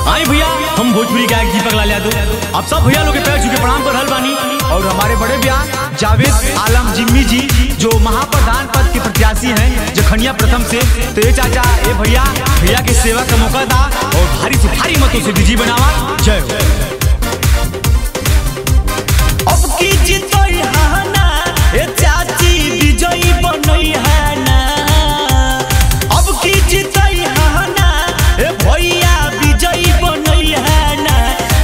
आई भैया, हम भोजपुरी गायक दीपक लाल यादव आप सब भैया लोग के पैर छू के प्रणाम कर रहल बानी। और हमारे बड़े भैया जावेद आलम जिम्मी जी जो महाप्रधान पद के प्रत्याशी हैं जखनिया प्रथम से। तो ये चाचा ये भैया के सेवा का मौका था और भारी से भारी मतों से विजयी बनावा। जय हो। अब की जीतई हाना ए चाची विजयी बनई हाना। अब की जीतई हाना ए भैया विजयी बनई हाना।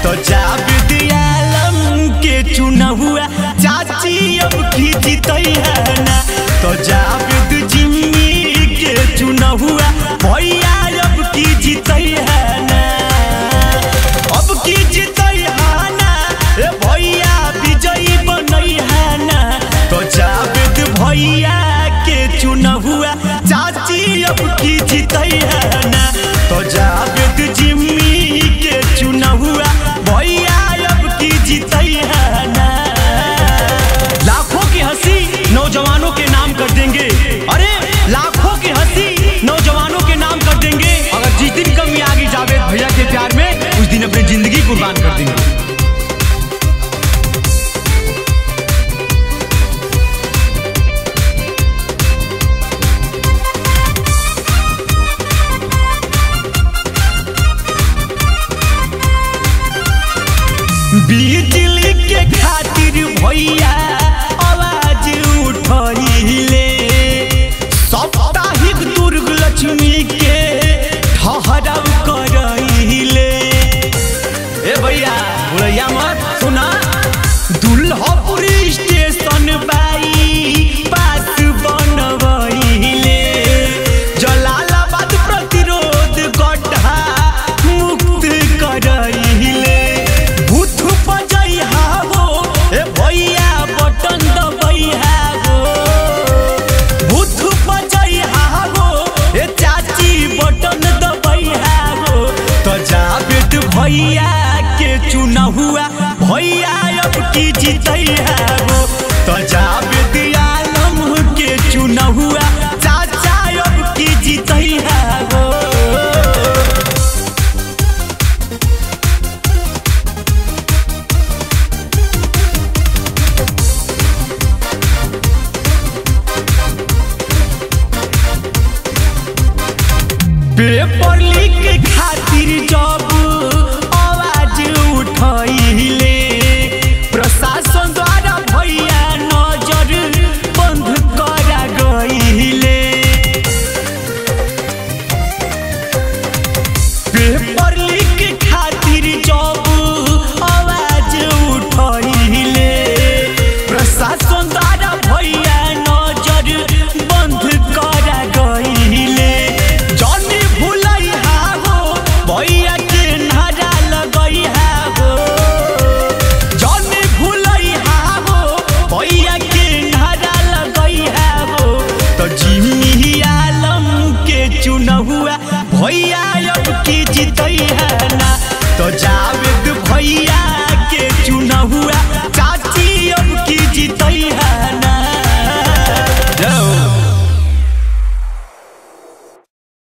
तो जावेद आलम के चुना हुआ चाची अब की जीतई हाना। तो जावेद जिम्मी के चुना हुआ भैया अब की जीतई हाना। अब की जीतई हाना ए भैया विजयी बनई हाना। तो जावेद भैया के चुना हुआ चाची अब की जीतई हाना। तो जावेद जिम्मी के चुना हुआ भैया अब की जीतई हाना। लाखों की हंसी नौजवानों के नाम कर देंगे। अरे लाखों की हंसी नौजवानों के नाम कर देंगे। अगर जिस दिन कमी आ गई जावेद भैया के प्यार में, उस दिन अपनी जिंदगी कुर्बान कर देंगे। बिजली के खातिर भैया आवाज उठइले। साप्ताहिक दुर्ग लक्ष्मी के ठहराव करइले। ए भैया बुढ़ैया मत सुना। दुल्हापुर स्टेशन बाईपास बनवइले। जलालाबाद प्रतिरोध गड्ढा मुक्त करइले। बूथ बजई हागो ए भैया बटन दबई हागो। बूथ बजई हागो ए चाची बटन दबई हागो। तो जावेद भैया के चुना हुआ भैया अब की जीतई हागो। तो जावेद आलम के चुना हुआ चाचा अब की जीतई हागो। पेपर लीक के खातिर जब आवाज उठइले। प्रशासन द्वारा भैया नजर बंद करा गइले। पेपर लीक के खातिर जब आवाज उठइले। प्रशासन द्वारा भैया नजर बंद करा गइले। जानी भूलई हागो भैया के नारा लगई हागो। जानी भूलई हागो भैया के नारा लगई हागो। तो जिम्मी आलम के चुना हुआ भैया अब की जीतई हाना। तो जावेद भैया के चुना हुआ